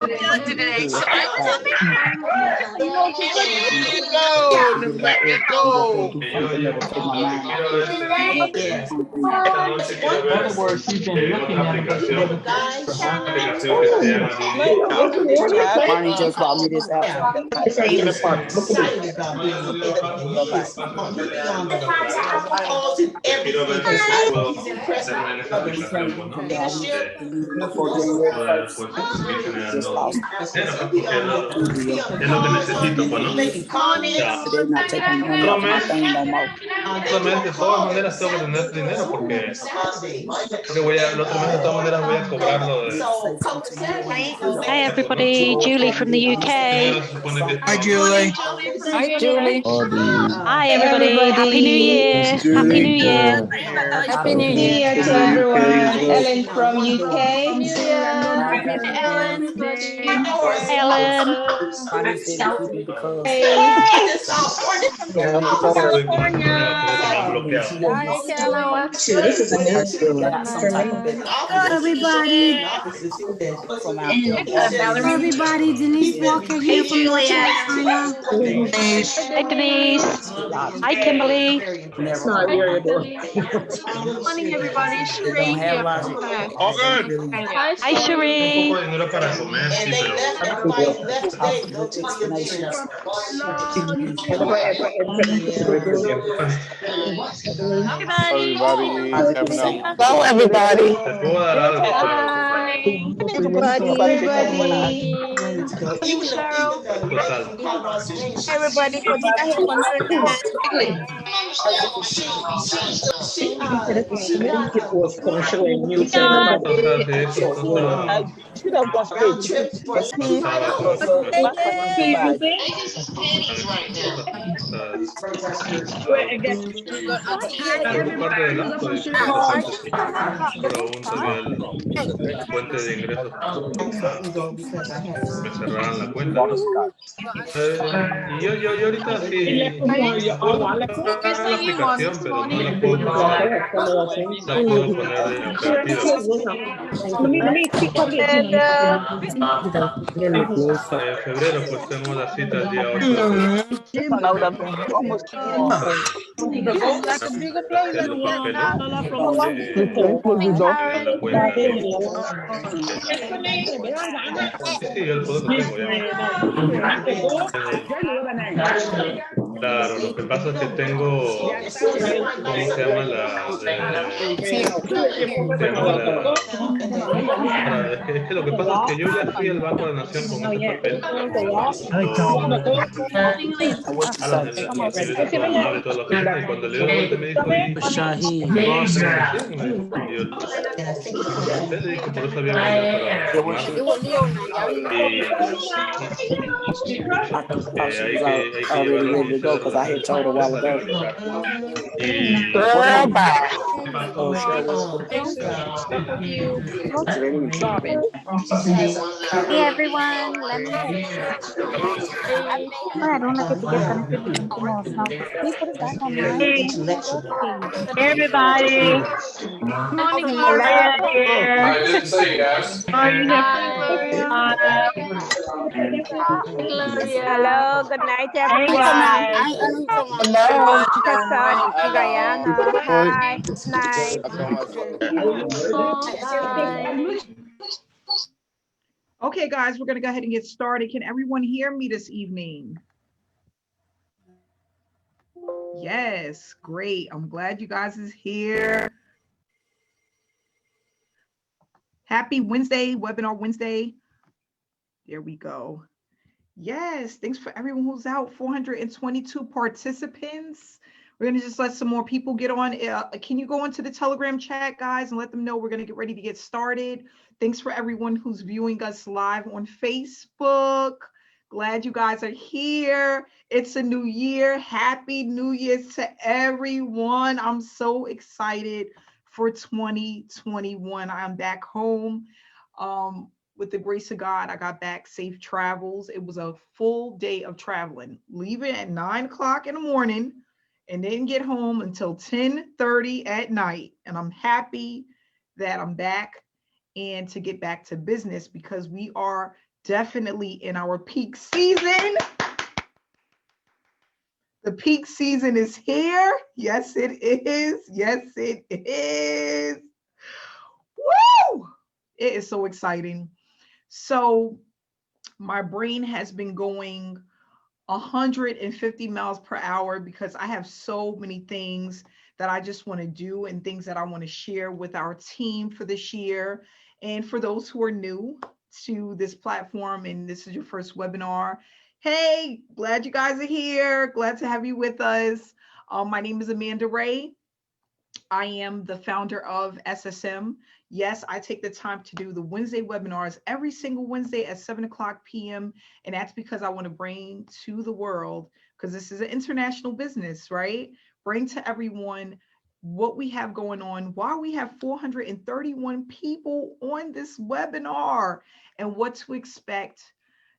today. So Let me go. yes. In other words, she's been looking at him, but she wasn't aplicación que se llama Barney just bought me this app. Excited about being a parent. And he is completely on the calls and quiero everything. ver si I think puedo he's impressed meterme with en esa others. aplicación, pues, ¿no? Can you share Before most January Poder, 1st. pues, ir Just generando lost. so he'll be on es lo que calls, necesito, pues, ¿no? making comments. They're not taking money off my thing no more. Solamente, de todas maneras, tengo que tener dinero porque el otro mes de todas maneras voy a cobrarlo de... So come Saturday. Hi everybody, Julie from the UK. Se supone que Hi, Julie. Hi Julie. Body. Hi everybody, Happy New Year. Happy New Year. Happy New Year. Year to everyone. Ellen from UK. Hi Ellen. Barney said to keep me because Hey. This is a new Everybody, from out there. everybody, Denise Walker here from North Carolina. Hi Denise. Hi Kimberly. Morning, everybody. They don't have logic. All good. Hi Cherie. Dinero para comer, And sí, they pero... left, everybody left today to go to the event. Everybody. Have a nice Hello, everybody. Te puedo dar algo, Everybody. Everybody, round trip for fuente de ingresos me cerraran la cuenta, ¿no? Y yo ahorita sí puedo la aplicación, pero no la puedo poner operativa. En febrero pues tengo la cita el día 8 hacer los papeles en la cuenta. Sí, yo el poder lo tengo ya. Claro, lo que pasa es que tengo, ¿cómo se llama es que lo que pasa es que yo ya fui al Banco de la Nación con ese papel. Y cuando le dio la vuelta me dijo, le dije, por eso había venido para because I had told her a while ago. Hey, everyone. Let me I don't know if it gets connected to something else. Now, please put it back online. Everybody. Morning, Gloria here. I didn't say yes. Hello, good night, everyone. Hello. Diana. Hi, night. Okay, guys, we're going to go ahead and get started. Can everyone hear me this evening? Yes, great. I'm glad you guys is here. Happy Wednesday, Webinar Wednesday. There we go. Yes, thanks for everyone who's out. 422 participants. We're going to just let some more people get on. Can you go into the Telegram chat, guys, and let them know we're going to get ready to get started. Thanks for everyone who's viewing us live on Facebook. Glad you guys are here. It's a new year. Happy New Year to everyone. I'm so excited for 2021. I'm back home. With the grace of God, I got back safe travels. It was a full day of traveling, leaving at 9 o'clock in the morning and didn't get home until 10:30 at night. And I'm happy that I'm back and to get back to business because we are definitely in our peak season. The peak season is here. Yes, it is. Yes, it is. Woo! It is so exciting. So my brain has been going 150 miles per hour because I have so many things that I just want to do and things that I want to share with our team for this year. And for those who are new to this platform and this is your first webinar, hey, glad you guys are here. Glad to have you with us. My name is Amanda Ray. I am the founder of SSM. Yes, I take the time to do the Wednesday webinars every single Wednesday at 7:00 p.m. And that's because I want to bring to the world, because this is an international business, right? Bring to everyone what we have going on, why we have 431 people on this webinar, and what to expect,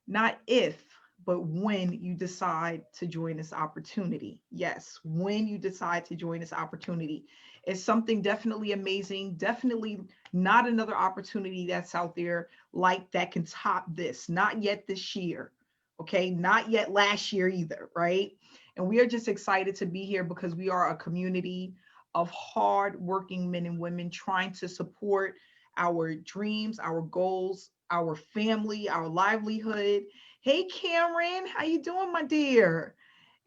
not if, but when you decide to join this opportunity. Yes, when you decide to join this opportunity. It's something definitely amazing, definitely not another opportunity that's out there like that can top this, not yet this year, okay? Not yet last year either, right? And we are just excited to be here because we are a community of hardworking men and women trying to support our dreams, our goals, our family, our livelihood. Hey, Cameron, how you doing, my dear?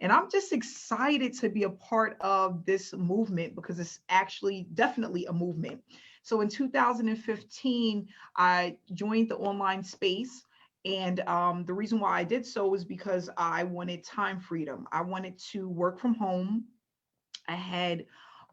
And I'm just excited to be a part of this movement because it's actually definitely a movement. So in 2015, I joined the online space. And the reason why I did so is because I wanted time freedom. I wanted to work from home. I had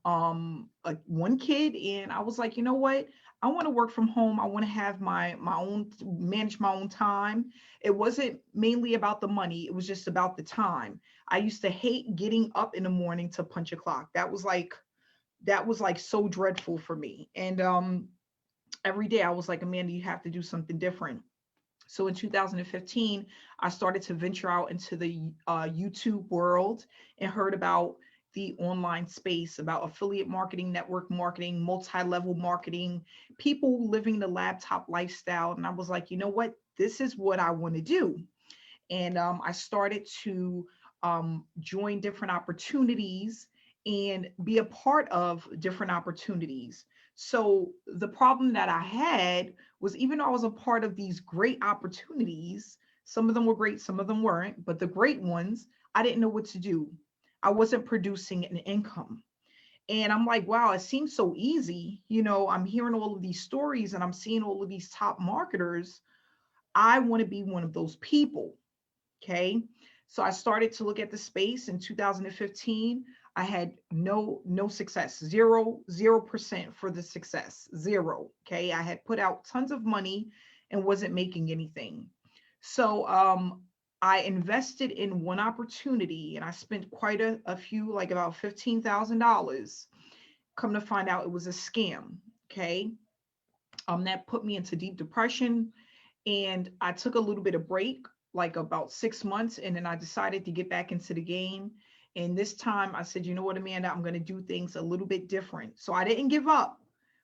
one kid and I was like, you know what? I want to work from home. I want to have my own, manage my own time. It wasn't mainly about the money. It was just about the time. I used to hate getting up in the morning to punch a clock. That was like so dreadful for me. And every day I was like, Amanda, you have to do something different. So in 2015, I started to venture out into the YouTube world and heard about the online space, about affiliate marketing, network marketing, multi-level marketing, people living the laptop lifestyle. And I was like, you know what? This is what I want to do. And I started to join different opportunities and be a part of different opportunities. So the problem that I had was, even though I was a part of these great opportunities, some of them were great, some of them weren't, but the great ones, I didn't know what to do. I wasn't producing an income. And I'm like, wow, it seems so easy. I'm hearing all of these stories and I'm seeing all of these top marketers. I want to be one of those people. Okay. So I started to look at the space in 2015. I had no success, 0% for the success, zero. Okay. I had put out tons of money and wasn't making anything. So I invested in one opportunity and I spent quite a few, like about $15,000. Come to find out it was a scam. Okay. That put me into deep depression. And I took a little bit of break, like about 6 months, and then I decided to get back into the game. And this time I said, you know what, Amanda, I'm going to do things a little bit different. So I didn't give up.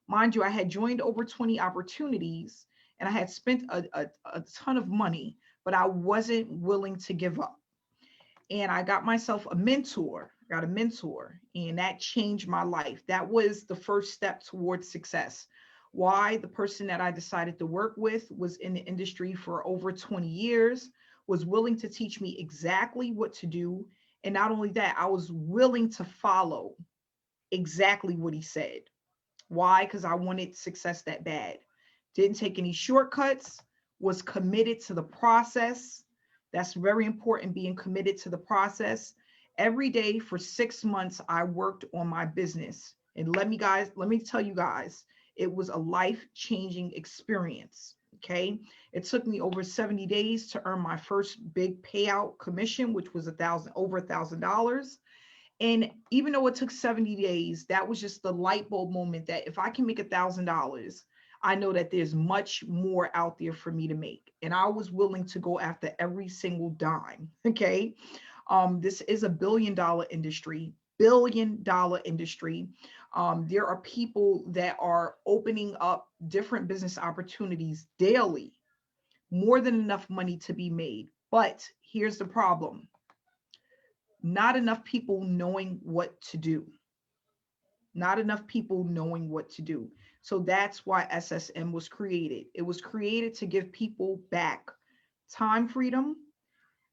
Mind you, I had joined over 20 opportunities and I had spent a ton of money, but I wasn't willing to give up. And I got myself a mentor, got a mentor, and that changed my life. That was the first step towards success. Why? The person that I decided to work with was in the industry for over 20 years, was willing to teach me exactly what to do. And not only that, I was willing to follow exactly what he said. Why? Because I wanted success that bad. Didn't take any shortcuts, was committed to the process. That's very important, being committed to the process. Every day for 6 months, I worked on my business. And let me tell you guys, it was a life-changing experience. Okay. It took me over 70 days to earn my first big payout commission, which was over $1,000. And even though it took 70 days, that was just the light bulb moment that if I can make $1,000, I know that there's much more out there for me to make. And I was willing to go after every single dime. Okay. This is a billion-dollar industry, billion-dollar industry. There are people that are opening up different business opportunities daily, more than enough money to be made. But here's the problem. Not enough people knowing what to do. Not enough people knowing what to do. So that's why SSM was created. It was created to give people back time freedom,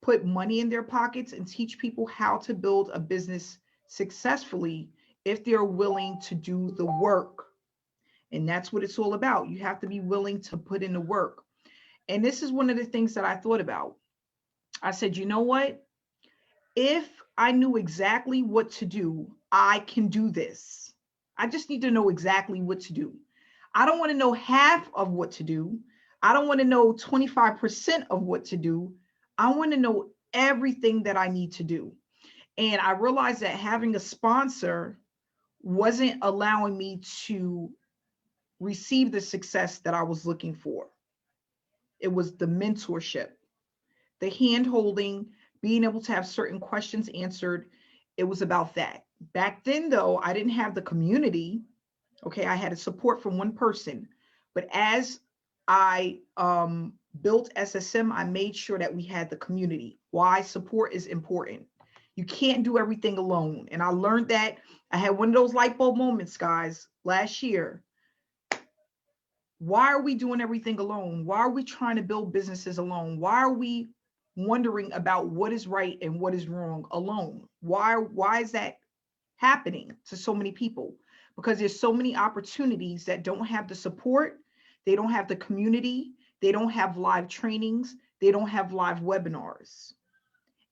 put money in their pockets, and teach people how to build a business successfully if they're willing to do the work. And that's what it's all about. You have to be willing to put in the work. And this is one of the things that I thought about. I said, you know what? If I knew exactly what to do, I can do this. I just need to know exactly what to do. I don't want to know half of what to do. I don't want to know 25% of what to do. I want to know everything that I need to do. And I realized that having a sponsor wasn't allowing me to receive the success that I was looking for. It was the mentorship, the hand holding, being able to have certain questions answered. It was about that. Back then, though, I didn't have the community. Okay, I had a support from one person. But as I built SSM, I made sure that we had the community. Why? Support is important. You can't do everything alone. And I learned that. I had one of those light bulb moments, guys, last year. Why are we doing everything alone? Why are we trying to build businesses alone? Why are we wondering about what is right and what is wrong alone? Why is that happening to so many people? Because there's so many opportunities that don't have the support, they don't have the community, they don't have live trainings, they don't have live webinars.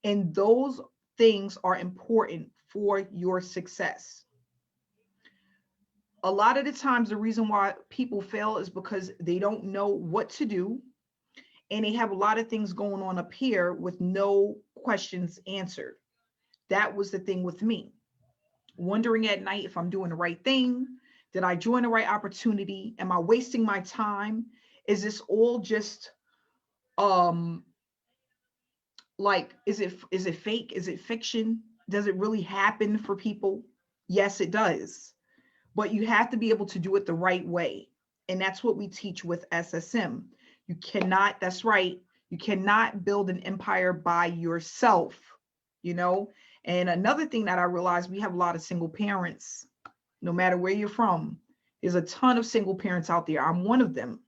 And those things are important for your success. A lot of the times, the reason why people fail is because they don't know what to do. And they have a lot of things going on up here with no questions answered. That was the thing with me. Wondering at night if I'm doing the right thing. Did I join the right opportunity? Am I wasting my time? Is this all just like, is it fake? Is it fiction? Does it really happen for people? Yes, it does. But you have to be able to do it the right way. And that's what we teach with SSM. You cannot, that's right, you cannot build an empire by yourself, you know? And another thing that I realized, we have a lot of single parents, no matter where you're from. There's a ton of single parents out there. I'm one of them.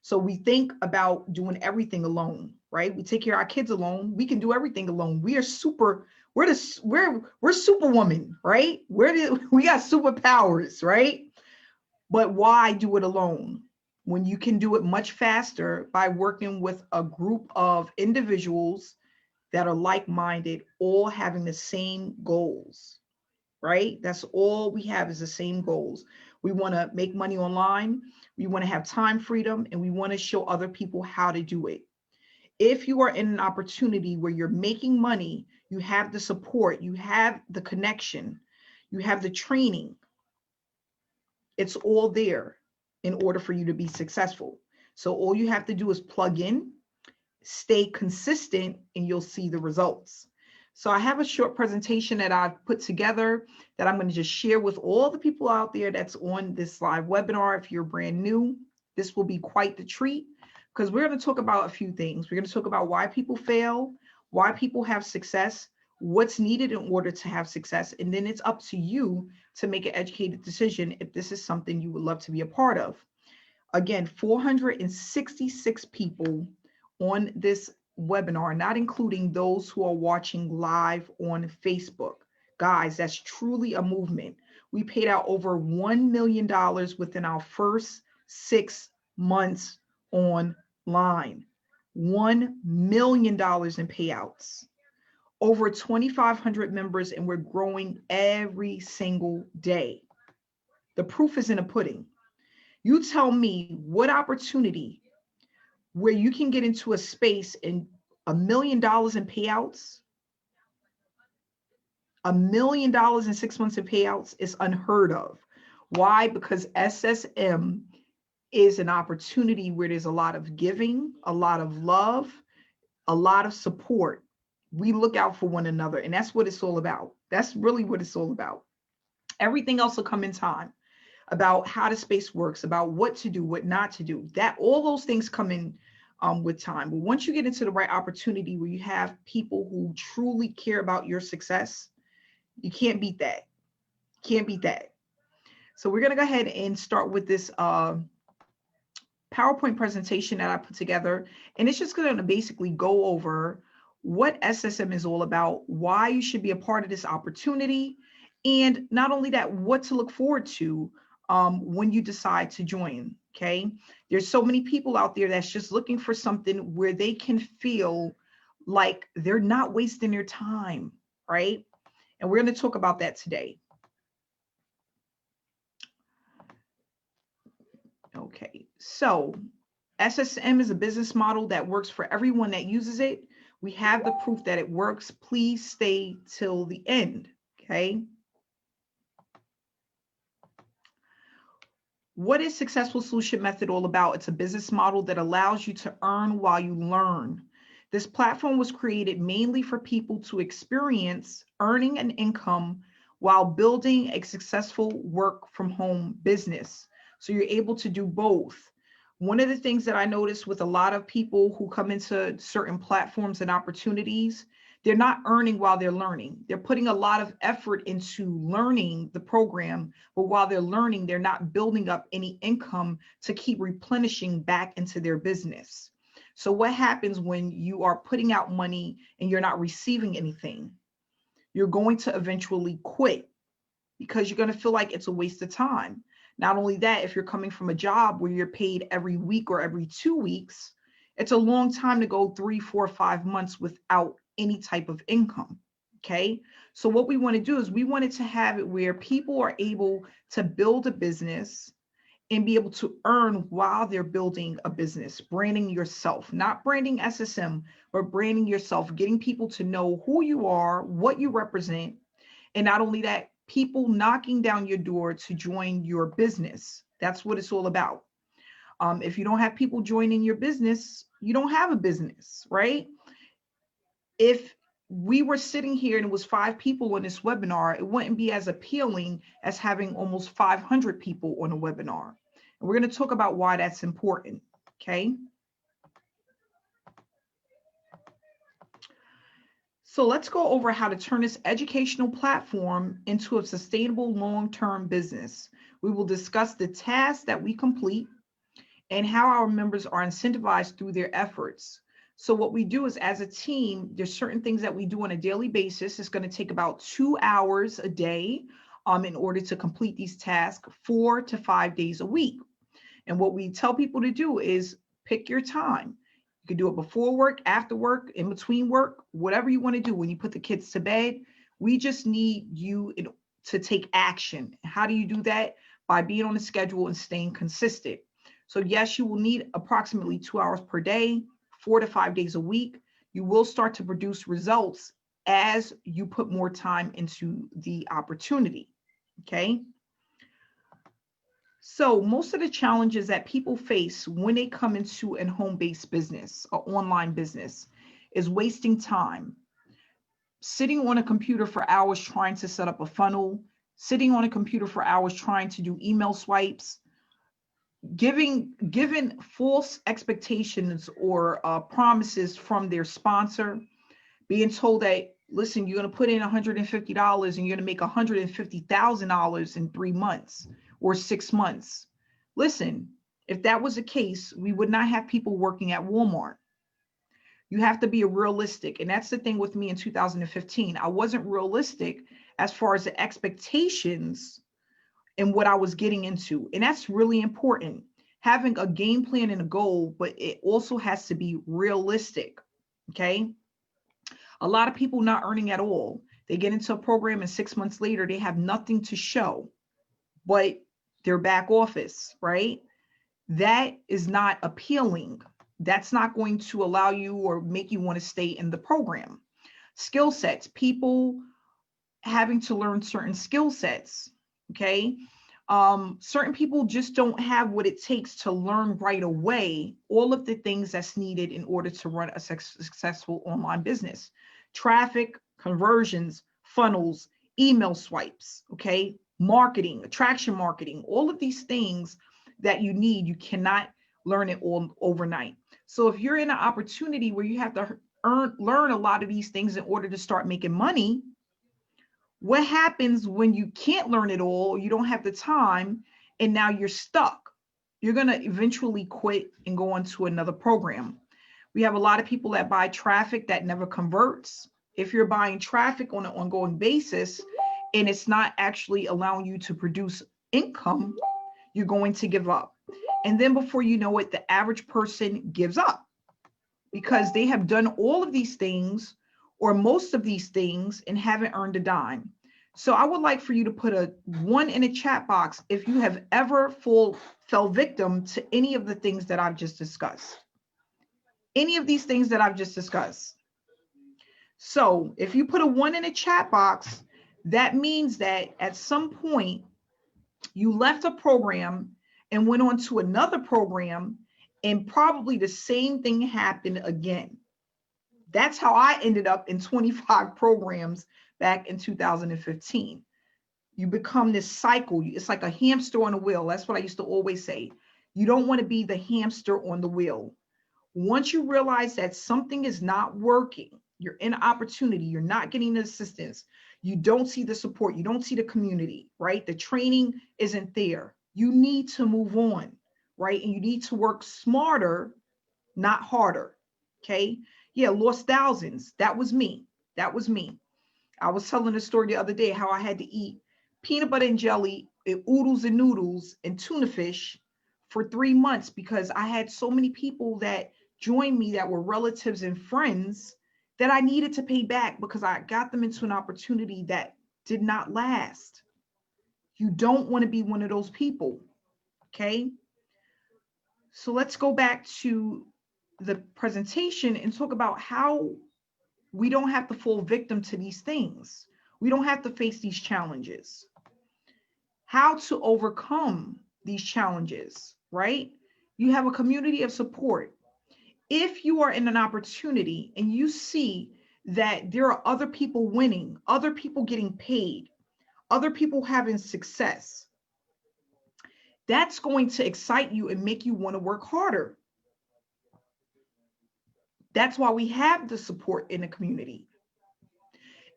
So we think about doing everything alone, right? We take care of our kids alone. We can do everything alone. We're superwoman, right? We got superpowers, right? But why do it alone when you can do it much faster by working with a group of individuals that are like-minded, all having the same goals, right? That's all we have, is the same goals. We want to make money online. We want to have time freedom, and we want to show other people how to do it. If you are in an opportunity where you're making money, you have the support, you have the connection, you have the training. It's all there in order for you to be successful. So all you have to do is plug in, stay consistent, and you'll see the results. So I have a short presentation that I've put together that I'm going to just share with all the people out there that's on this live webinar. If you're brand new, this will be quite the treat, because we're going to talk about a few things. We're going to talk about why people fail, why people have success, what's needed in order to have success. And then it's up to you to make an educated decision if this is something you would love to be a part of. Again, 466 people on this webinar, not including those who are watching live on Facebook. Guys, that's truly a movement. We paid out over $1 million within our first 6 months online. $1 million in payouts. Over 2,500 members, and we're growing every single day. The proof is in the pudding. You tell me what opportunity where you can get into a space and $1 million in payouts, $1 million in 6 months of payouts is unheard of. Why? Because SSM is an opportunity where there's a lot of giving, a lot of love, a lot of support. We look out for one another, and that's what it's all about. That's really what it's all about. Everything else will come in time, about how the space works, about what to do, what not to do. That all those things come in with time. But once you get into the right opportunity where you have people who truly care about your success, you can't beat that. Can't beat that. So we're going to go ahead and start with this PowerPoint presentation that I put together. And it's just going to basically go over what SSM is all about, why you should be a part of this opportunity, and not only that, what to look forward to when you decide to join. Okay. There's so many people out there that's just looking for something where they can feel like they're not wasting their time, right? And we're going to talk about that today. Okay, so SSM is a business model that works for everyone that uses it. We have the proof that it works. Please stay till the end, okay? What is Successful Solution Method all about? It's a business model that allows you to earn while you learn. This platform was created mainly for people to experience earning an income while building a successful work from home business. So you're able to do both. One of the things that I notice with a lot of people who come into certain platforms and opportunities, they're not earning while they're learning. They're putting a lot of effort into learning the program, but while they're learning, they're not building up any income to keep replenishing back into their business. So what happens when you are putting out money and you're not receiving anything? You're going to eventually quit because you're going to feel like it's a waste of time. Not only that, if you're coming from a job where you're paid every week or every 2 weeks, it's a long time to go 3, 4, 5 months without any type of income. Okay. So what we want to do is we wanted to have it where people are able to build a business and be able to earn while they're building a business, branding yourself, not branding SSM, but branding yourself, getting people to know who you are, what you represent. And not only that, people knocking down your door to join your business. That's what it's all about. If you don't have people joining your business, you don't have a business, right? If we were sitting here and it was 5 people on this webinar, it wouldn't be as appealing as having almost 500 people on a webinar. And we're going to talk about why that's important, okay? So let's go over how to turn this educational platform into a sustainable long-term business. We will discuss the tasks that we complete and how our members are incentivized through their efforts. So what we do is, as a team, there's certain things that we do on a daily basis. It's going to take about 2 hours a day in order to complete these tasks, 4 to 5 days a week. And what we tell people to do is pick your time. You can do it before work, after work, in between work, whatever you want to do. When you put the kids to bed, we just need you to take action. How do you do that? By being on a schedule and staying consistent. So yes, you will need approximately 2 hours per day, 4 to 5 days a week. You will start to produce results as you put more time into the opportunity, okay? So most of the challenges that people face when they come into a home-based business or online business is wasting time. Sitting on a computer for hours trying to set up a funnel, sitting on a computer for hours trying to do email swipes, given false expectations or promises from their sponsor, being told that, listen, you're going to put in $150 and you're going to make $150,000 in 3 months or 6 months. Listen, if that was the case, we would not have people working at Walmart. You have to be realistic. And that's the thing with me in 2015. I wasn't realistic as far as the expectations and what I was getting into. And that's really important. Having a game plan and a goal, but it also has to be realistic. Okay. A lot of people not earning at all. They get into a program and 6 months later, they have nothing to show, but their back office, right? That is not appealing. That's not going to allow you or make you want to stay in the program. Skill sets, people having to learn certain skill sets, okay? Certain people just don't have what it takes to learn right away all of the things that's needed in order to run a successful online business. Traffic, conversions, funnels, email swipes, okay? Marketing, attraction marketing, all of these things that you need, you cannot learn it all overnight. So if you're in an opportunity where you have to learn a lot of these things in order to start making money, what happens when you can't learn it all, you don't have the time, and now you're stuck? You're going to eventually quit and go on to another program. We have a lot of people that buy traffic that never converts. If you're buying traffic on an ongoing basis and it's not actually allowing you to produce income, you're going to give up. And then before you know it, the average person gives up because they have done all of these things or most of these things and haven't earned a dime. So I would like for you to put a 1 in a chat box if you have ever fell victim to any of the things that I've just discussed. Any of these things that I've just discussed. So if you put a 1 in a chat box, that means that at some point you left a program and went on to another program and probably the same thing happened again. That's how I ended up in 25 programs back in 2015. You become this cycle. It's like a hamster on a wheel. That's what I used to always say. You don't want to be the hamster on the wheel. Once you realize that something is not working, you're in opportunity, you're not getting the assistance, you don't see the support, you don't see the community, right? The training isn't there. You need to move on, right? And you need to work smarter, not harder, okay? Yeah, lost thousands. That was me. That was me. I was telling a story the other day how I had to eat peanut butter and jelly and oodles and noodles and tuna fish for 3 months because I had so many people that joined me that were relatives and friends that I needed to pay back because I got them into an opportunity that did not last. You don't want to be one of those people, okay? So let's go back to the presentation and talk about how we don't have to fall victim to these things. We don't have to face these challenges. How to overcome these challenges, right? You have a community of support. If you are in an opportunity and you see that there are other people winning, other people getting paid, other people having success, that's going to excite you and make you want to work harder. That's why we have the support in the community.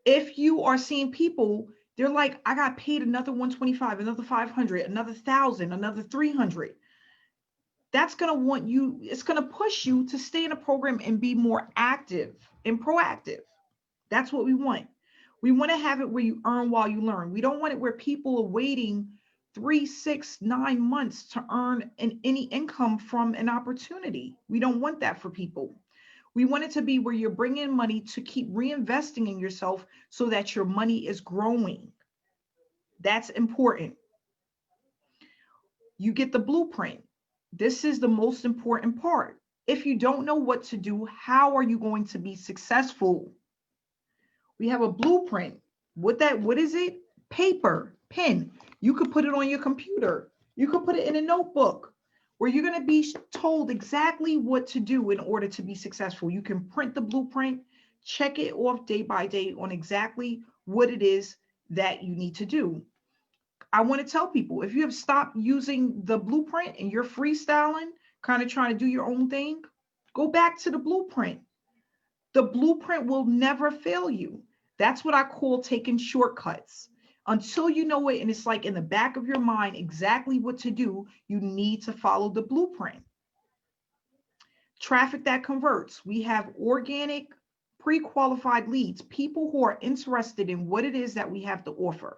If you are seeing people, they're like, I got paid another 125, another 500, another 1,000, another 300. That's going to want you, it's going to push you to stay in a program and be more active and proactive. That's what we want. We want to have it where you earn while you learn. We don't want it where people are waiting 3, 6, 9 months to earn any income from an opportunity. We don't want that for people. We want it to be where you're bringing money to keep reinvesting in yourself so that your money is growing. That's important. You get the blueprint. This is the most important part. If you don't know what to do, how are you going to be successful? We have a blueprint. What is it? Paper, pen. You could put it on your computer. You could put it in a notebook where you're going to be told exactly what to do in order to be successful. You can print the blueprint, check it off day by day on exactly what it is that you need to do. I want to tell people, if you have stopped using the blueprint and you're freestyling, kind of trying to do your own thing, go back to the blueprint. The blueprint will never fail you. That's what I call taking shortcuts. Until you know it and it's like in the back of your mind exactly what to do, you need to follow the blueprint. Traffic that converts. We have organic, pre-qualified leads, people who are interested in what it is that we have to offer.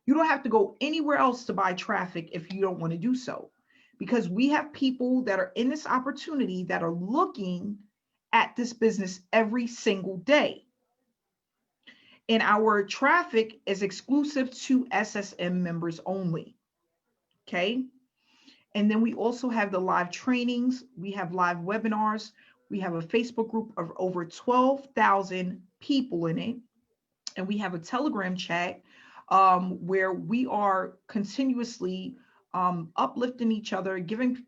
You don't have to go anywhere else to buy traffic if you don't want to do so, because we have people that are in this opportunity that are looking at this business every single day. And our traffic is exclusive to SSM members only. Okay. And then we also have the live trainings. We have live webinars. We have a Facebook group of over 12,000 people in it. And we have a Telegram chat where we are continuously uplifting each other, giving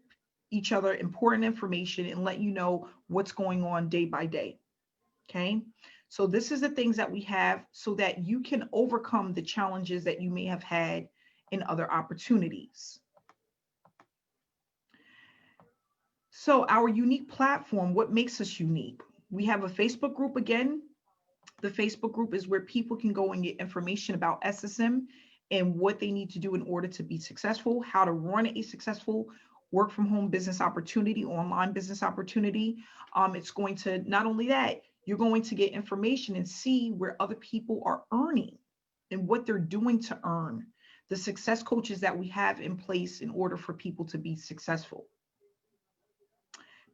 each other important information and let you know what's going on day by day. Okay. So this is the things that we have so that you can overcome the challenges that you may have had in other opportunities. So our unique platform, what makes us unique? We have a Facebook group again. The Facebook group is where people can go and get information about SSM and what they need to do in order to be successful, how to run a successful work from home business opportunity, online business opportunity. It's going to, not only that, you're going to get information and see where other people are earning and what they're doing to earn, the success coaches that we have in place in order for people to be successful.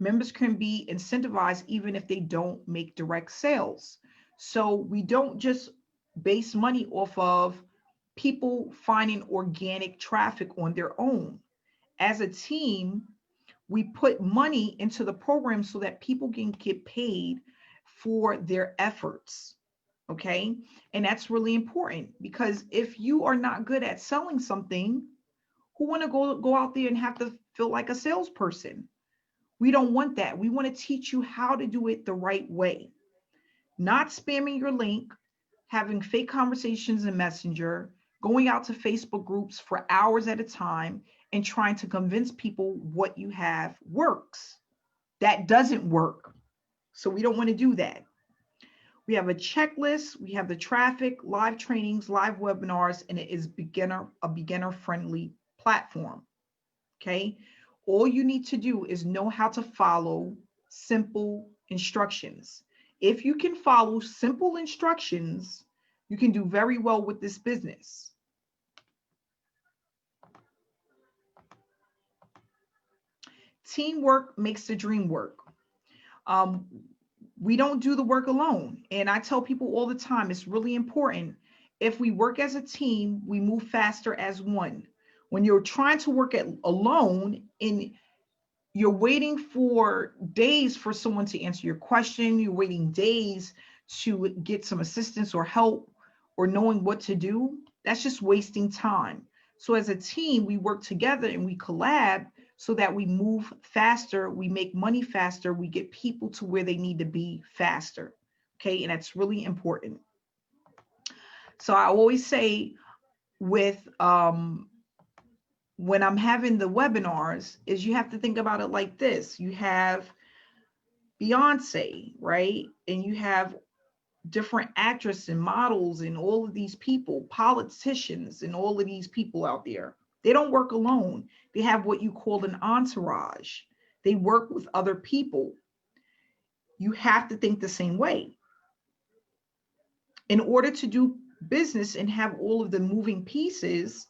Members can be incentivized even if they don't make direct sales. So we don't just base money off of people finding organic traffic on their own. As a team, we put money into the program so that people can get paid for their efforts. Okay. And that's really important, because if you are not good at selling something, who want to go out there and have to feel like a salesperson? We don't want that. We want to teach you how to do it the right way, not spamming your link, having fake conversations in Messenger, going out to Facebook groups for hours at a time and trying to convince people what you have works. That doesn't work. So we don't want to do that. We have a checklist, we have the traffic, live trainings, live webinars, and it is a beginner-friendly platform. Okay. All you need to do is know how to follow simple instructions. If you can follow simple instructions, you can do very well with this business. Teamwork makes the dream work. We don't do the work alone. And I tell people all the time, it's really important. If we work as a team, we move faster as one. When you're trying to work alone and you're waiting for days for someone to answer your question, you're waiting days to get some assistance or help or knowing what to do, that's just wasting time. So as a team, we work together and we collab so that we move faster, we make money faster, we get people to where they need to be faster. Okay, and that's really important. So I always say with when I'm having the webinars is you have to think about it like this. You have Beyonce, right? And you have different actresses and models and all of these people, politicians and all of these people out there. They don't work alone. They have what you call an entourage. They work with other people. You have to think the same way. In order to do business and have all of the moving pieces,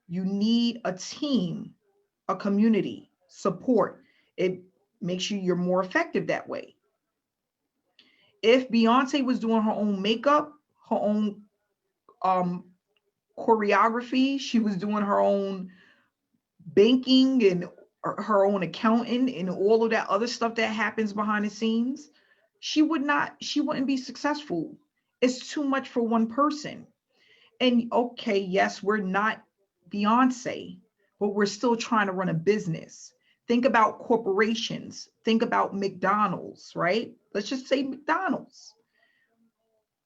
you need a team, a community, support. It makes you're more effective that way. If Beyonce was doing her own makeup, her own choreography, she was doing her own banking and her own accounting and all of that other stuff that happens behind the scenes, she wouldn't be successful. It's too much for one person. And okay, yes, we're not Beyonce, but we're still trying to run a business. Think about corporations. Think about McDonald's, right? Let's just say McDonald's.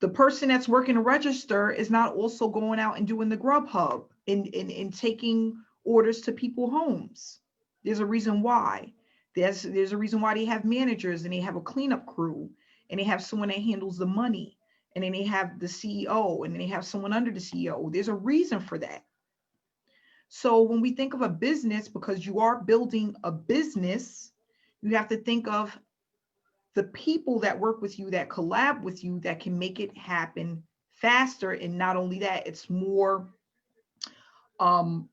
The person that's working a register is not also going out and doing the Grubhub and taking orders to people's homes. There's a reason why. There's a reason why they have managers and they have a cleanup crew and they have someone that handles the money and then they have the CEO and then they have someone under the CEO. There's a reason for that. So when we think of a business, because you are building a business, you have to think of the people that work with you, that collab with you, that can make it happen faster. And not only that, it's more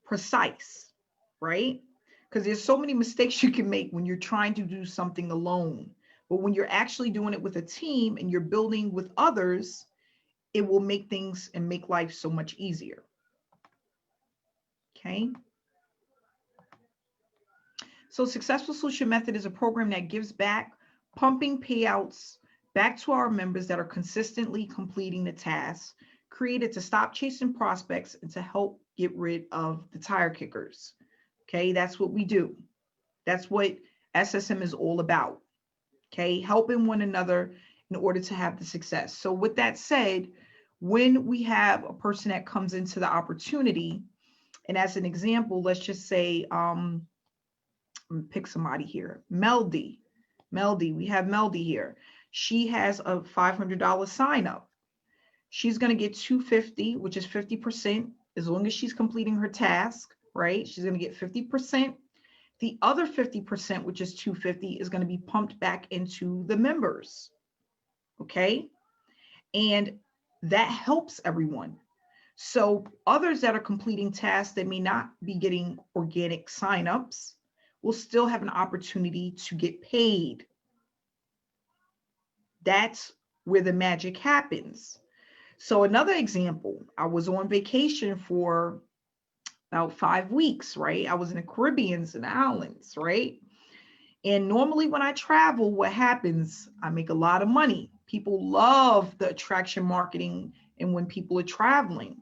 precise, right? Because there's so many mistakes you can make when you're trying to do something alone. But when you're actually doing it with a team and you're building with others, it will make things and make life so much easier. Okay. So Successful Solution Method is a program that gives back, pumping payouts back to our members that are consistently completing the tasks, created to stop chasing prospects and to help get rid of the tire kickers. Okay, that's what we do. That's what SSM is all about. Okay, helping one another in order to have the success. So with that said, when we have a person that comes into the opportunity, and as an example, let's just say I'm gonna pick somebody here. Meldy, we have Meldy here. She has a $500 sign up. She's gonna get $250, which is 50%, as long as she's completing her task, right? She's gonna get 50%. The other 50%, which is $250, is gonna be pumped back into the members, okay? And that helps everyone. So others that are completing tasks that may not be getting organic signups will still have an opportunity to get paid. That's where the magic happens. So another example, I was on vacation for about 5 weeks, right? I was in the Caribbeans and islands, right? And normally when I travel, what happens? I make a lot of money. People love the attraction marketing and when people are traveling.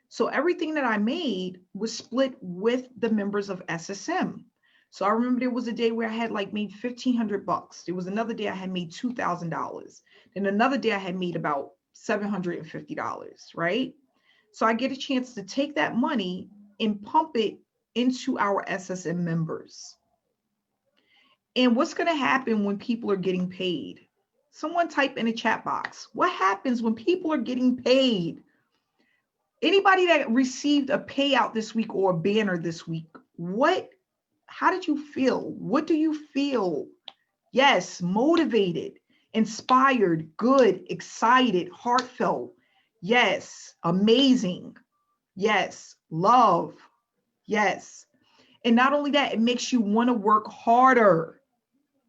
So everything that I made was split with the members of SSM. So I remember there was a day where I had like made $1,500. There was another day I had made $2,000. And another day I had made about $750, right? So I get a chance to take that money and pump it into our SSM members. And what's going to happen when people are getting paid? Someone type in a chat box. What happens when people are getting paid? Anybody that received a payout this week or a banner this week, how did you feel? What do you feel? Yes, motivated, inspired, good, excited, heartfelt. Yes, amazing. Yes, love. Yes. And not only that, it makes you want to work harder.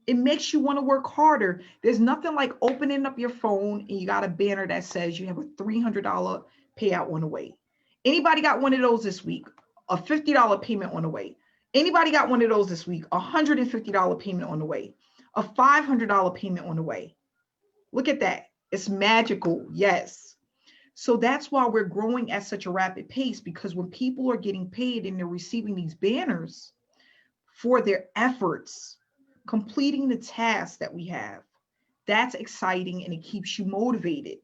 It makes you want to work harder. There's nothing like opening up your phone and you got a banner that says you have a $300 payout on the way. Anybody got one of those this week? A $50 payment on the way. Anybody got one of those this week? A $150 payment on the way. A $500 payment on the way. Look at that. It's magical. Yes. So that's why we're growing at such a rapid pace, because when people are getting paid and they're receiving these banners for their efforts, completing the tasks that we have, that's exciting and it keeps you motivated.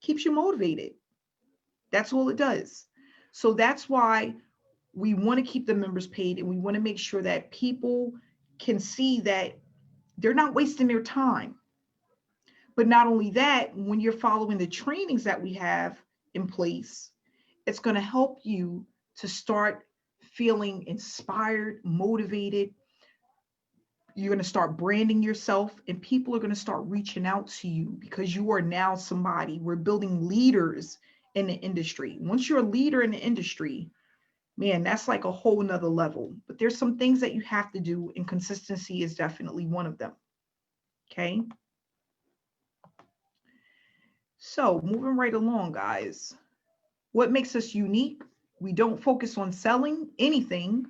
Keeps you motivated. That's all it does. So that's why we want to keep the members paid, and we want to make sure that people can see that they're not wasting their time. But not only that, when you're following the trainings that we have in place, it's going to help you to start feeling inspired, motivated. You're going to start branding yourself, and people are going to start reaching out to you because you are now somebody. We're building leaders in the industry. Once you're a leader in the industry, man, that's like a whole nother level. But there's some things that you have to do, and consistency is definitely one of them. Okay. So moving right along, guys. What makes us unique? We don't focus on selling anything.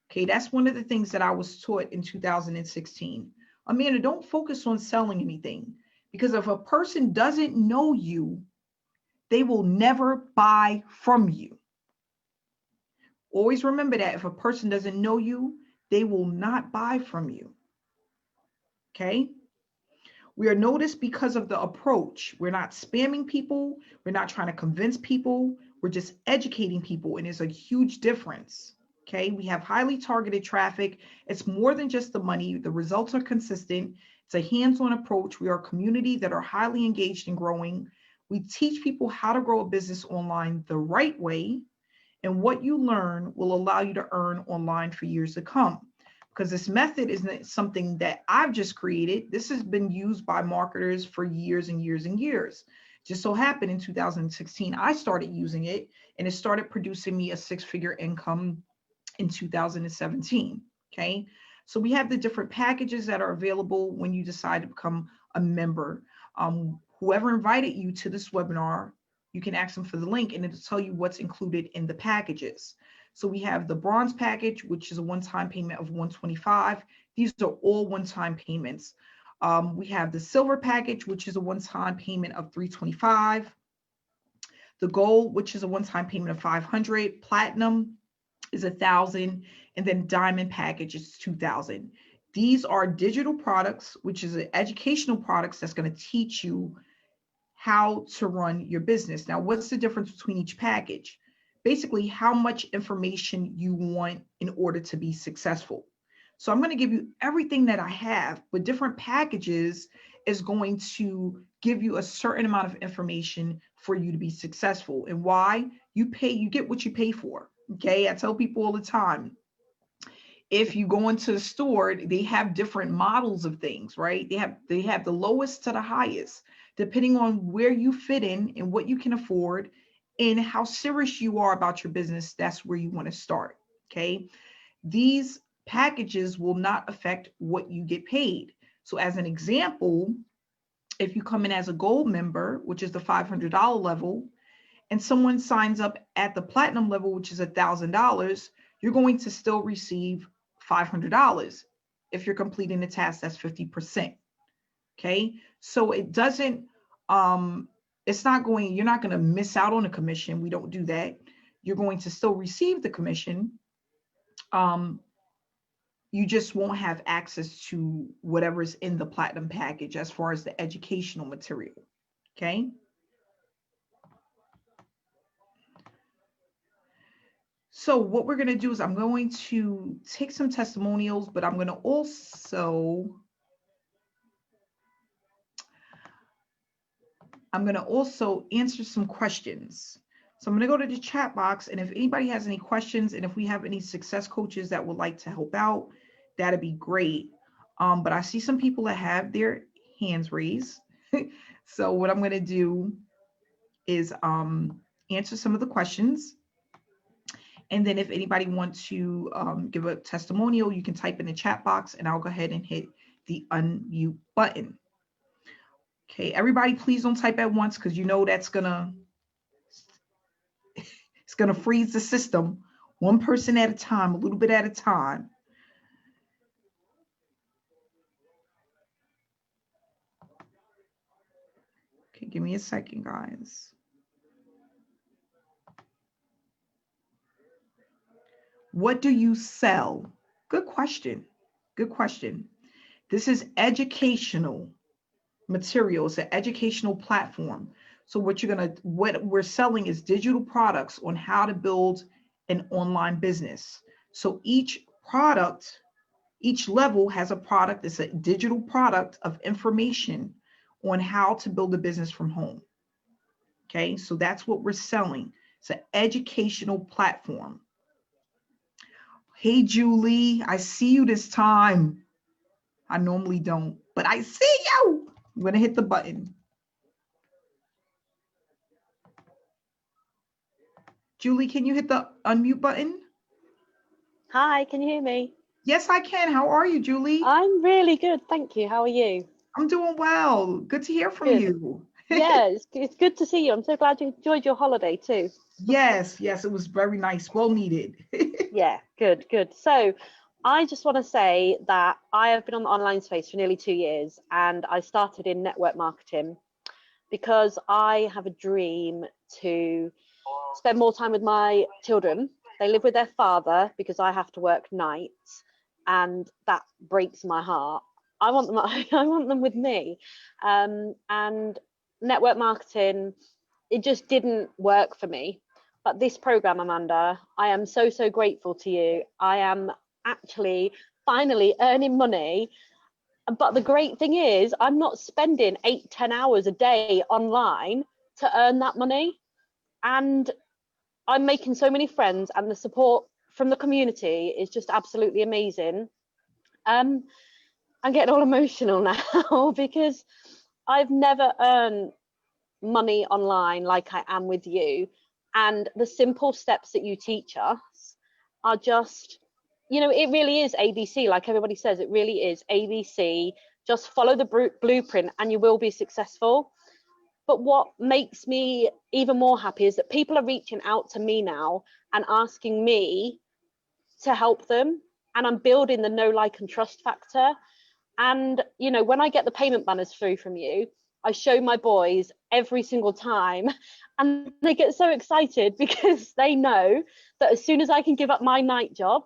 Okay, that's one of the things that I was taught in 2016. Amanda, don't focus on selling anything, because if a person doesn't know you, they will never buy from you. Always remember that. If a person doesn't know you, they will not buy from you. Okay? We are noticed because of the approach. We're not spamming people. We're not trying to convince people. We're just educating people, and there's a huge difference. Okay, we have highly targeted traffic. It's more than just the money. The results are consistent. It's a hands-on approach. We are a community that are highly engaged and growing. We teach people how to grow a business online the right way, and what you learn will allow you to earn online for years to come. Because this method isn't something that I've just created. This has been used by marketers for years and years and years. Just so happened in 2016, I started using it, and it started producing me a 6-figure income in 2017. Okay, so we have the different packages that are available when you decide to become a member. Whoever invited you to this webinar, you can ask them for the link, and it'll tell you what's included in the packages. So we have the bronze package, which is a one-time payment of $125. These are all one-time payments. We have the silver package, which is a one-time payment of $325. The gold, which is a one-time payment of $500. Platinum is $1,000, and then diamond package is $2,000. These are digital products, which is an educational products that's going to teach you how to run your business. Now, what's the difference between each package? Basically, how much information you want in order to be successful. So I'm going to give you everything that I have, but different packages is going to give you a certain amount of information for you to be successful. And why? You get what you pay for. Okay. I tell people all the time, if you go into the store, they have different models of things, right? They have the lowest to the highest, depending on where you fit in and what you can afford and how serious you are about your business. That's where you want to start. Okay. These packages will not affect what you get paid. So as an example, if you come in as a gold member, which is the $500 level, and someone signs up at the platinum level, which is $1,000, you're going to still receive $500. If you're completing the task, that's 50%. Okay. So it doesn't, it's not going, you're not going to miss out on a commission. We don't do that. You're going to still receive the commission. You just won't have access to whatever's in the platinum package as far as the educational material. Okay. So what we're going to do is I'm going to take some testimonials, but I'm going to also answer some questions. So I'm going to go to the chat box, and if anybody has any questions, and if we have any success coaches that would like to help out, that'd be great. But I see some people that have their hands raised. So what I'm going to do is answer some of the questions. And then if anybody wants to give a testimonial, you can type in the chat box and I'll go ahead and hit the unmute button. Okay, everybody, please don't type at once because you know that's it's gonna freeze the system. One person at a time, a little bit at a time. Okay, give me a second, guys. What do you sell? Good question. Good question. This is educational material. It's an educational platform. So what we're selling is digital products on how to build an online business. So each product, each level has a product. It's a digital product of information on how to build a business from home. Okay, so that's what we're selling. It's an educational platform. Hey, Julie, I see you this time. I normally don't, but I see you. I'm going to hit the button. Julie, can you hit the unmute button? Hi, can you hear me? Yes, I can. How are you, Julie? I'm really good, thank you. How are you? I'm doing well. Good to hear from you. Yeah, it's good to see you. I'm so glad you enjoyed your holiday too. Yes, it was very nice. Well needed. Yeah, good. So I just want to say that I have been on the online space for nearly 2 years, and I started in network marketing because I have a dream to spend more time with my children. They live with their father because I have to work nights, and that breaks my heart. I want them with me. And network marketing, it just didn't work for me. But this program, Amanda, I am so grateful to you. I am actually finally earning money. But the great thing is I'm not spending 8-10 hours a day online to earn that money. And I'm making so many friends, and the support from the community is just absolutely amazing. I'm getting all emotional now because I've never earned money online like I am with you. And the simple steps that you teach us are just, it really is ABC. Like everybody says, it really is ABC. Just follow the blueprint and you will be successful. But what makes me even more happy is that people are reaching out to me now and asking me to help them. And I'm building the know, like, and trust factor. And, when I get the payment banners through from you, I show my boys every single time, and they get so excited because they know that as soon as I can give up my night job,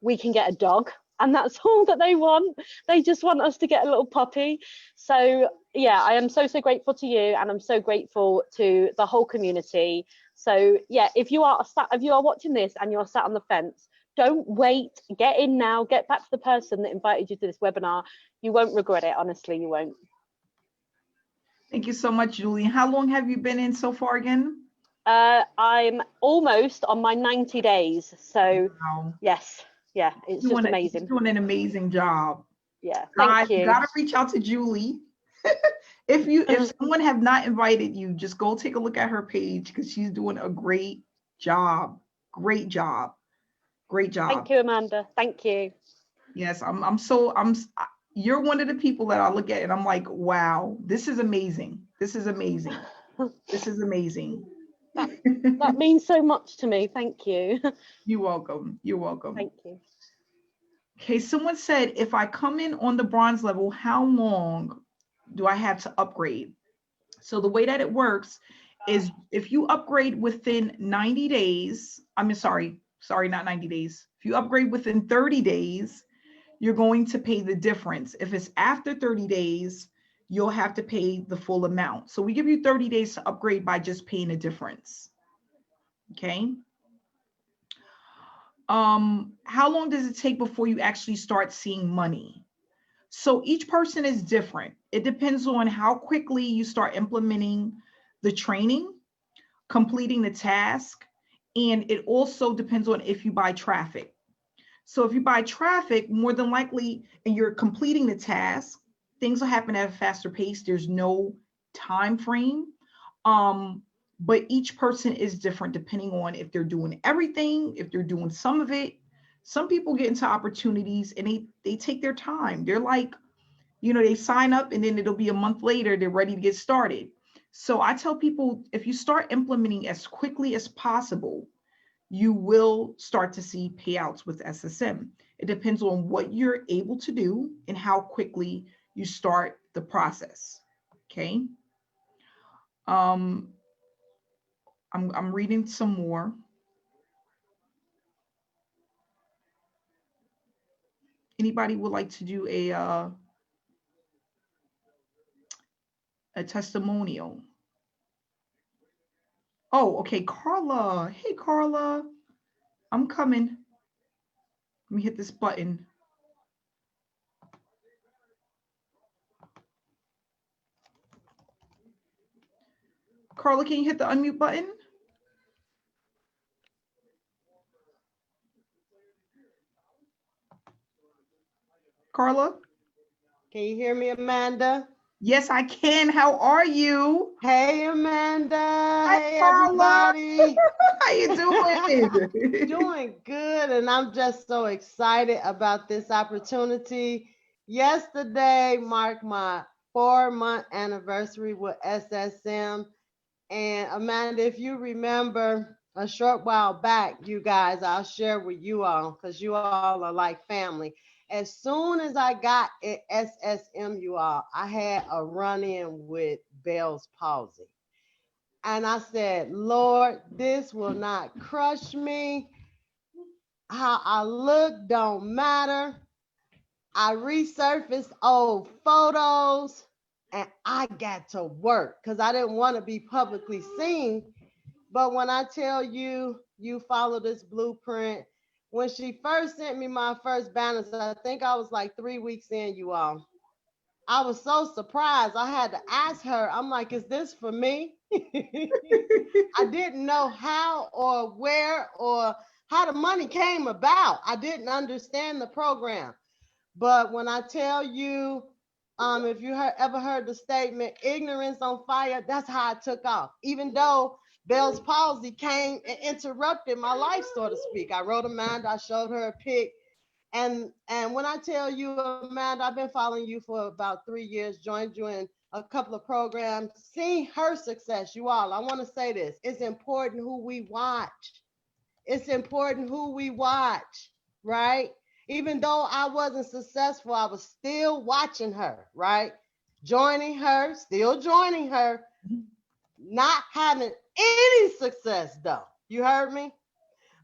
we can get a dog. And that's all that they want. They just want us to get a little puppy. So yeah, I am so grateful to you, and I'm so grateful to the whole community. So yeah, if you are watching this and you're sat on the fence, don't wait. Get in now. Get back to the person that invited you to this webinar. You won't regret it. Honestly, you won't. Thank you so much, Julie. How long have you been in so far again? I'm almost on my 90 days. So wow. yes, yeah, it's just amazing. You're doing an amazing job. Yeah, Guys, thank you. You gotta reach out to Julie. If someone have not invited you, just go take a look at her page because she's doing a great job. Great job. Great job. Thank you, Amanda. Thank you. Yes, you're one of the people that I look at and I'm like, wow, this is amazing. This is amazing. This is amazing. That means so much to me. Thank you. You're welcome. You're welcome. Thank you. Okay, someone said, if I come in on the bronze level, how long do I have to upgrade? So the way that it works is if you upgrade within 90 days, sorry, not 90 days. If you upgrade within 30 days, you're going to pay the difference. If it's after 30 days, you'll have to pay the full amount. So we give you 30 days to upgrade by just paying a difference. Okay. How long does it take before you actually start seeing money? So each person is different. It depends on how quickly you start implementing the training, completing the task, and it also depends on if you buy traffic. So if you buy traffic, more than likely, and you're completing the task, things will happen at a faster pace. There's no time frame. But each person is different depending on if they're doing everything, if they're doing some of it. Some people get into opportunities and they take their time. They're like, they sign up and then it'll be a month later, they're ready to get started. So I tell people, if you start implementing as quickly as possible, you will start to see payouts with SSM. It depends on what you're able to do and how quickly you start the process. Okay. I'm reading some more. Anybody would like to do a testimonial? Oh, okay, Carla. Hey, Carla. I'm coming. Let me hit this button. Carla, can you hit the unmute button? Carla? Can you hear me, Amanda? Yes, I can. How are you? Hey, Amanda. Hi, hey, Carla. everybody. How you doing? Doing good, and I'm just so excited about this opportunity. Yesterday marked my 4-month anniversary with SSM. And Amanda, if you remember a short while back, you guys, I'll share with you all because you all are like family. As soon as I got at SSM, you all, I had a run-in with Bell's palsy. And I said, Lord, this will not crush me. How I look don't matter. I resurfaced old photos and I got to work because I didn't want to be publicly seen. But when I tell you, you follow this blueprint, when she first sent me my first banners, I think I was like 3 weeks in, you all. I was so surprised. I had to ask her, I'm like, is this for me? I didn't know how or where or how the money came about. I didn't understand the program. But when I tell you, if you ever heard the statement, ignorance on fire, that's how I took off. Even though Bell's palsy came and interrupted my life, so to speak. I wrote Amanda, I showed her a pic. And when I tell you, Amanda, I've been following you for about 3 years, joined you in a couple of programs, seeing her success, you all, I want to say this, it's important who we watch. It's important who we watch, right? Even though I wasn't successful, I was still watching her, right? Joining her, still joining her, not having any success though. You heard me?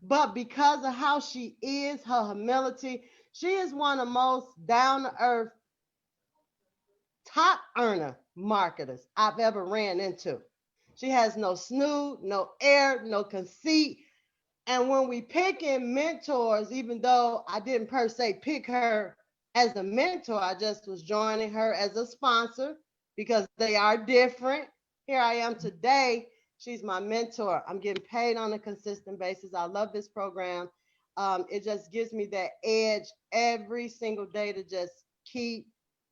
But because of how she is, her humility, she is one of the most down-to-earth, top earner marketers I've ever ran into. She has no snoot, no air, no conceit. And when we picking mentors, even though I didn't per se pick her as a mentor, I just was joining her as a sponsor because they are different. Here I am today. She's my mentor. I'm getting paid on a consistent basis. I love this program. It just gives me that edge every single day to just keep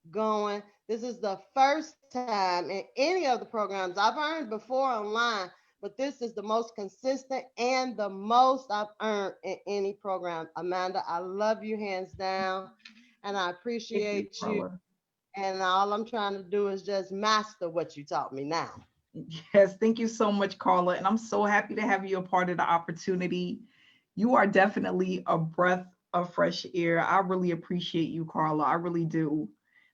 going. This is the first time in any of the programs I've earned before online, but this is the most consistent and the most I've earned in any program. Amanda, I love you hands down, and I appreciate you. And all I'm trying to do is just master what you taught me now. Yes, thank you so much, Carla. And I'm so happy to have you a part of the opportunity. You are definitely a breath of fresh air. I really appreciate you, Carla. I really do.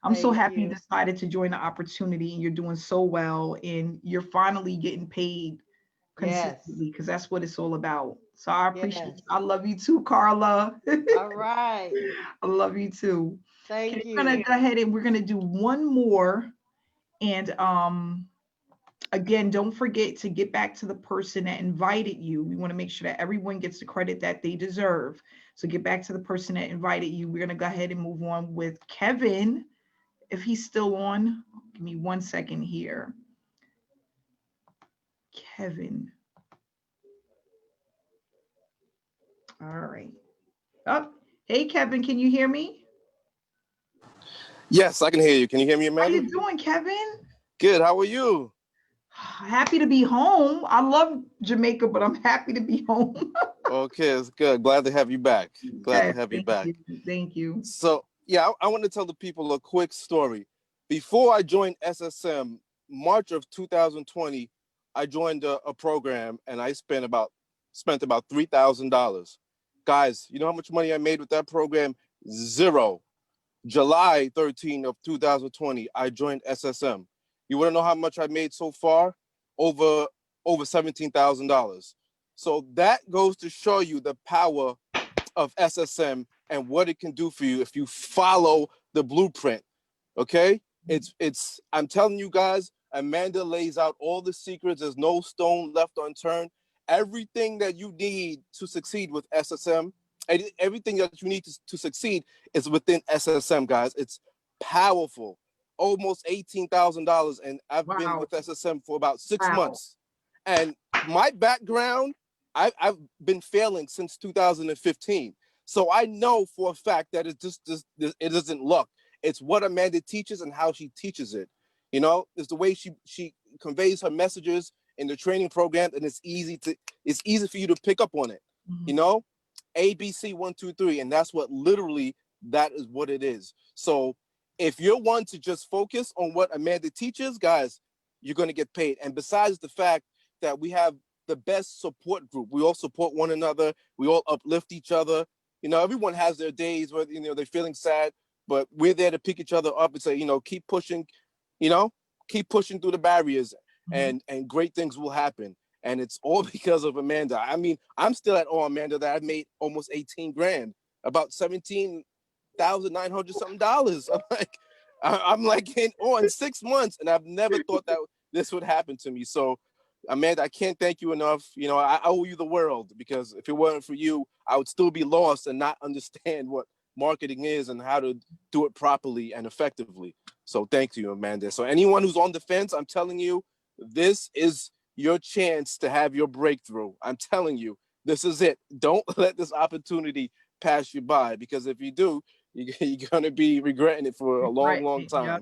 I'm so happy you decided to join the opportunity, and you're doing so well, and you're finally getting paid consistently, because that's what it's all about. So I appreciate you. I love you too, Carla. All right. I love you too. Thank you. We're gonna go ahead and we're gonna do one more. And again, don't forget to get back to the person that invited you. We want to make sure that everyone gets the credit that they deserve. So get back to the person that invited you. We're going to go ahead and move on with Kevin, if he's still on. Give me 1 second here. Kevin. All right. Oh, hey, Kevin, can you hear me? Yes, I can hear you. Can you hear me, Amanda? How you doing, Kevin? Good. How are you? Happy to be home. I love Jamaica, but I'm happy to be home. Okay, it's good. Glad to have you back. Glad to have you back. Thank you. So, yeah, I want to tell the people a quick story. Before I joined SSM, March of 2020, I joined a program, and I spent about $3,000. Guys, you know how much money I made with that program? Zero. July 13 of 2020, I joined SSM. You want to know how much I made so far? Over $17,000. So that goes to show you the power of SSM and what it can do for you if you follow the blueprint. Okay? I'm telling you guys, Amanda lays out all the secrets. There's no stone left unturned. Everything that you need to succeed with SSM, everything that you need to succeed is within SSM, guys. It's powerful. Almost $18,000, and I've been with SSM for about 6 months. And my background, I've been failing since 2015. So I know for a fact that it isn't luck. It's what Amanda teaches and how she teaches it. You know, it's the way she conveys her messages in the training program, and it's easy for you to pick up on it. Mm-hmm. You know, ABC 1, 2, 3, and that's what that is what it is. So if you're one to just focus on what Amanda teaches, guys, you're going to get paid. And besides the fact that we have the best support group, we all support one another, we all uplift each other. You know, everyone has their days where, you know, they're feeling sad, but we're there to pick each other up and say, you know, keep pushing through the barriers, mm-hmm. and great things will happen. And it's all because of Amanda. I mean, I'm still at all, Amanda, that I've made almost 18 grand, about $17,900 something dollars. I'm like in 6 months, and I've never thought that this would happen to me. So, Amanda, I can't thank you enough. You know, I owe you the world, because if it weren't for you, I would still be lost and not understand what marketing is and how to do it properly and effectively. So thank you, Amanda. So anyone who's on the fence, I'm telling you, this is your chance to have your breakthrough. I'm telling you, this is it. Don't let this opportunity pass you by, because if you do, you're going to be regretting it for a long, long time. Yeah.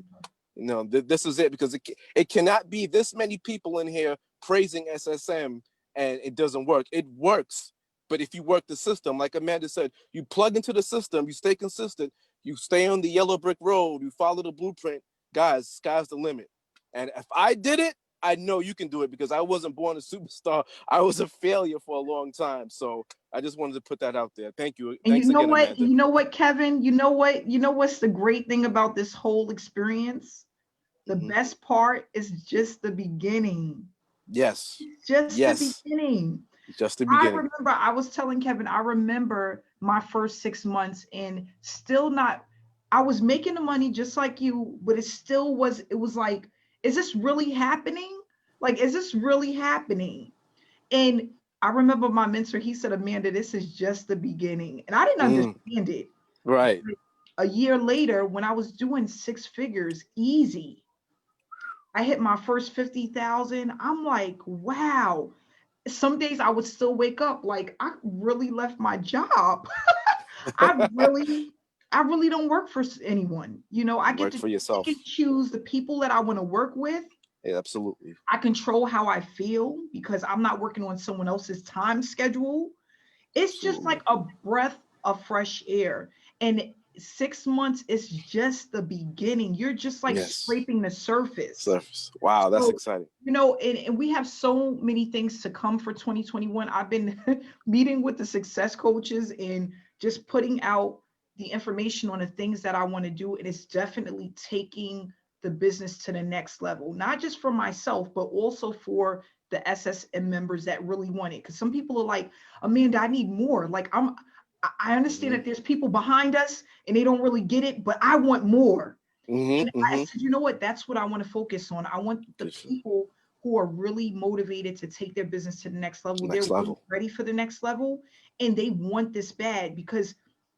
You know, this is it, because it cannot be this many people in here praising SSM and it doesn't work. It works. But if you work the system, like Amanda said, you plug into the system, you stay consistent, you stay on the yellow brick road, you follow the blueprint, guys, sky's the limit. And if I did it, I know you can do it, because I wasn't born a superstar. I was a failure for a long time. So I just wanted to put that out there. Thank you. And you know what? Amanda. You know what, Kevin? You know what's the great thing about this whole experience? The mm-hmm. best part is just the beginning. Yes. The beginning. Just the beginning. I remember, I was telling Kevin, I remember my first 6 months, and I was making the money just like you, but it was like, is this really happening? Like, is this really happening? And I remember my mentor, he said, Amanda, this is just the beginning. And I didn't understand it. Right. A year later, when I was doing 6 figures easy, I hit my first 50,000. I'm like, wow. Some days I would still wake up like I really left my job. I really don't work for anyone. You know, I get Work to for yourself. pick and choose the people that I want to work with. Yeah, absolutely. I control how I feel because I'm not working on someone else's time schedule. It's just like a breath of fresh air. And 6 months is just the beginning. You're just like scraping the surface. Wow, that's So, exciting. You know, and we have so many things to come for 2021. I've been meeting with the success coaches and just putting out the information on the things that I want to do. And it's definitely taking the business to the next level, not just for myself, but also for the SSM members that really want it. Because some people are like, Amanda, I need more. Like I understand that there's people behind us and they don't really get it, but I want more. And I said, you know what? That's what I want to focus on. I want the people who are really motivated to take their business to the next level. They're really ready for the next level and they want this bad because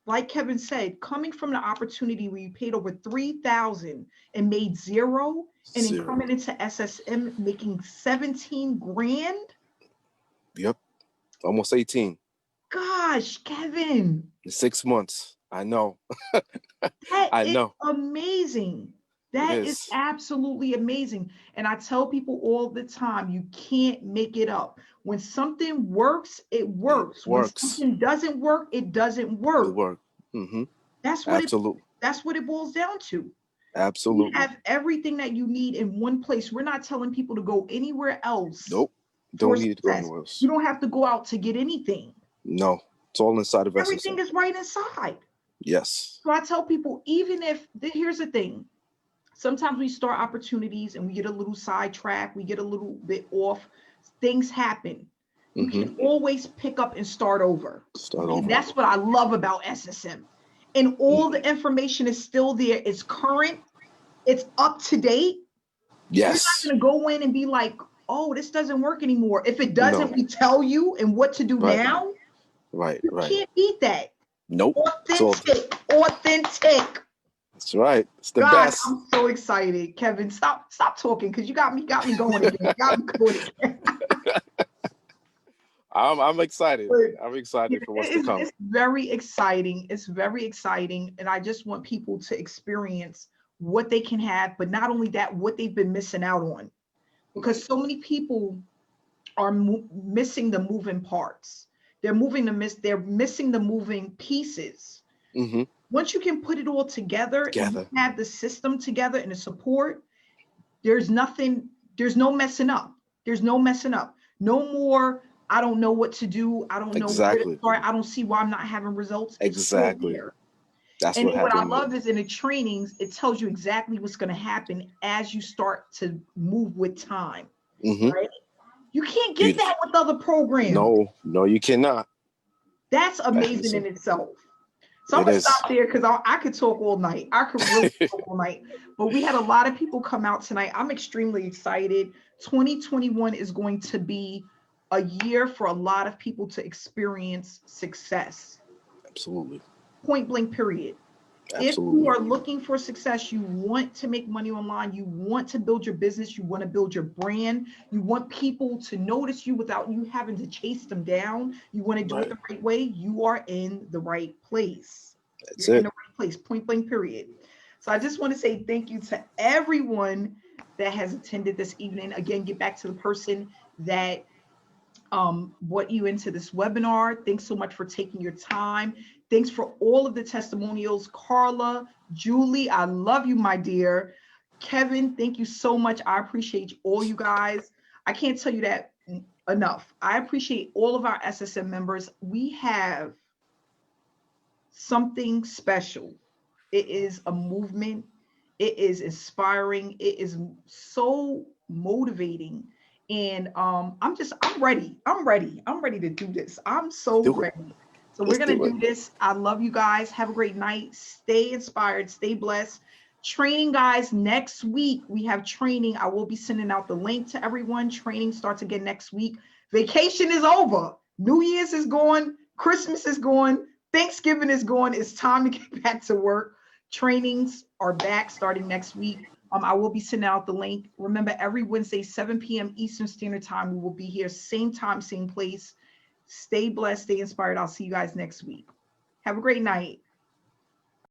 like Kevin said, coming from the opportunity where you paid over 3,000 and made zero, and then coming into SSM making 17 grand. Yep. Almost 18. Gosh, Kevin. In 6 months. I know. That is amazing. That is absolutely amazing. And I tell people all the time, you can't make it up. When something works, it works. When something doesn't work, it doesn't work. That's what it boils down to. Absolutely. You have everything that you need in one place. We're not telling people to go anywhere else. Nope. Don't need to go anywhere else. You don't have to go out to get anything. No. It's all inside of SSM. Everything is right inside. Yes. So I tell people, even if, here's the thing. Sometimes we start opportunities and we get a little sidetracked. We get a little bit off. Things happen. You can always pick up and start over. And that's what I love about SSM. And all the information is still there. It's current. It's up to date. Yes. You're not going to go in and be like, oh, this doesn't work anymore. If it doesn't, we tell you and what to do now. You can't beat that. Nope. Authentic. That's right. It's the best. I'm so excited. Kevin, stop talking because you got me going again. I'm excited. I'm excited for what's to come. It's very exciting. It's very exciting. And I just want people to experience what they can have, but not only that, what they've been missing out on. Because so many people are missing the moving parts. They're missing the moving pieces. Once you can put it all together and you have the system together and the support, there's no messing up. There's no messing up. No more, I don't know what to do. I don't know where to start. I don't see why I'm not having results. Exactly. That's and what I love is in the trainings, it tells you exactly what's going to happen as you start to move with time. Right? You can't get that with other programs. No, you cannot. That's amazing in itself. So I'm going to stop there because I could talk all night. I could really talk all night. But we had a lot of people come out tonight. I'm extremely excited. 2021 is going to be a year for a lot of people to experience success. Absolutely. Point blank, period. Absolutely. If you are looking for success, you want to make money online, you want to build your business, you want to build your brand, you want people to notice you without you having to chase them down, you want to do it the right way, you are in the right place. You're in the right place, point blank, period. So I just want to say thank you to everyone that has attended this evening. Again, get back to the person that brought you into this webinar. Thanks so much for taking your time. Thanks for all of the testimonials. Carla, Julie, I love you, my dear. Kevin, thank you so much. I appreciate all you guys. I can't tell you that enough. I appreciate all of our SSM members. We have something special. It is a movement. It is inspiring. It is so motivating. And I'm ready. I'm ready to do this. I'm so ready. So we're going to do this. I love you guys. Have a great night. Stay inspired. Stay blessed. Training, guys, next week we have training. I will be sending out the link to everyone. Training starts again next week. Vacation is over. New Year's is gone. Christmas is gone. Thanksgiving is gone. It's time to get back to work. Trainings are back starting next week. I will be sending out the link. Remember, every Wednesday, 7 p.m. Eastern Standard Time, we will be here, same time, same place. Stay blessed, stay inspired. I'll see you guys next week. Have a great night.